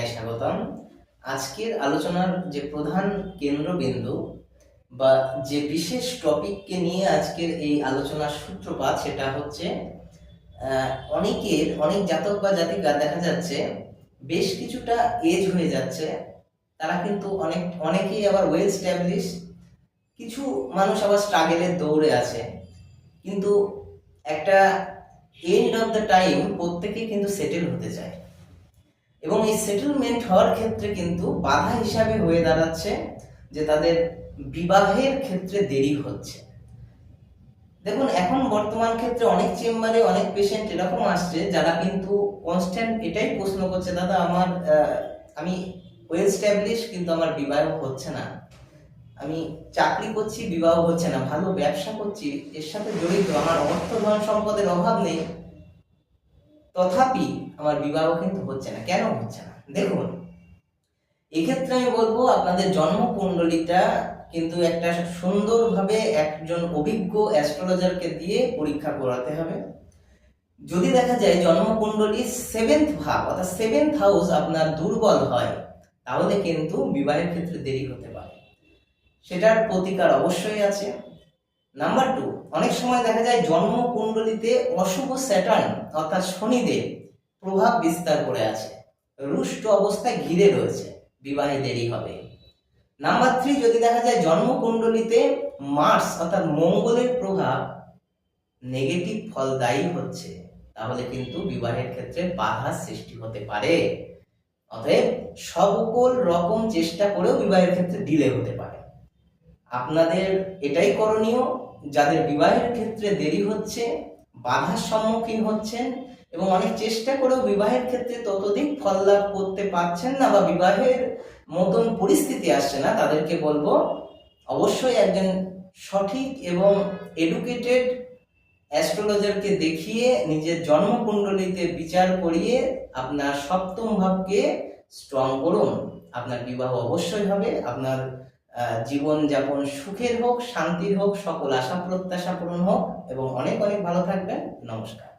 জানাই স্বাগতম। আজকের আলোচনার যে প্রধান কেন্দ্রবিন্দু বা যে বিশেষ টপিককে নিয়ে আজকের এই আলোচনার সূত্রপাত সেটা হচ্ছে অনেক জাতক বা জাতিকা দেখা যাচ্ছে বেশ কিছুটা এজ হয়ে যাচ্ছে, তারা কিন্তু অনেকেই আবার ওয়েল স্ট্যাবলিশ, কিছু মানুষ আবার স্ট্রাগলের দৌড়ে আছে, কিন্তু একটা এন্ড অফ দ্য টাইম প্রত্যেকেই কিন্তু সেটেল হতে চায় এবং এই সেটেলমেন্ট হওয়ার ক্ষেত্রে কিন্তু বাধা হিসাবে হয়ে দাঁড়াচ্ছে যে তাদের বিবাহের ক্ষেত্রে দেরি হচ্ছে। দেখুন, এখন বর্তমান ক্ষেত্রে অনেক চেম্বারে অনেক পেশেন্ট এরকম আসছে যারা কিন্তু কনস্ট্যান্ট এটাই প্রশ্ন করছে, দাদা আমি ওয়েল স্ট্যাবলিশ কিন্তু আমার বিবাহ হচ্ছে না, আমি চাকরি করছি বিবাহ হচ্ছে না, ভালো ব্যবসা করছি এর সাথে জড়িত, আমার অর্থ ধন সম্পদের অভাব নেই, তথাপি আমার বিবাহ কিন্তু হচ্ছে না। কেন হচ্ছে না? দেখুন, এক্ষেত্রে আমি বলবো আপনাদের জন্মকুণ্ডলীটা কিন্তু একটা সুন্দরভাবে একজন অভিজ্ঞ অ্যাস্ট্রোলজারকে দিয়ে পরীক্ষা করাতে হবে। যদি দেখা যায় জন্মকুণ্ডলী 7th ভাব অর্থাৎ 7th হাউস আপনার দুর্বল হয়, তাহলে কিন্তু বিবাহের ক্ষেত্রে দেরি হতে পারে, সেটার প্রতিকার অবশ্যই আছে। নাম্বার 2, অনেক সময় দেখা যায় জন্মকুণ্ডলীতে অশুভ স্যাটার্ন অর্থাৎ শনিদেব প্রভাব বিস্তার করে আছে, রুষ্ট অবস্থায় ঘিরে রয়েছে, বিবাহে দেরি হবে। নাম্বার 3, যদি দেখা যায় জন্মকুণ্ডলীতে মার্স অর্থাৎ মঙ্গলের প্রভাব নেগেটিভ ফলদায়ী হচ্ছে, তাহলে কিন্তু বিবাহের ক্ষেত্রে বাধা সৃষ্টি হতে পারে। অতএব সকল রকম চেষ্টা করেও বিবাহের ক্ষেত্রে ডিলে হতে পারে। আপনাদের এটাই করণীয়, যাদের বিবাহের ক্ষেত্রে দেরি হচ্ছে, বাধার সম্মুখীন হচ্ছেন এবং অনেক চেষ্টা করেও বিবাহের ক্ষেত্রে ততোধিক ফল লাভ করতে পারছেন না বা বিবাহের মতন পরিস্থিতি আসছে না, তাদেরকে বলবো অবশ্যই একজন সঠিক এবং এডুকেটেড অ্যাস্ট্রোলজারকে দেখিয়ে নিজের জন্মকুণ্ডলীতে বিচার করিয়ে আপনার সপ্তম ভাবকে স্ট্রং করুন। আপনার বিবাহ অবশ্যই হবে, আপনার জীবন যাপন সুখের হোক, শান্তির হোক, সকল আশা প্রত্যাশা পূরণ হোক এবং অনেক অনেক ভালো থাকবেন। নমস্কার।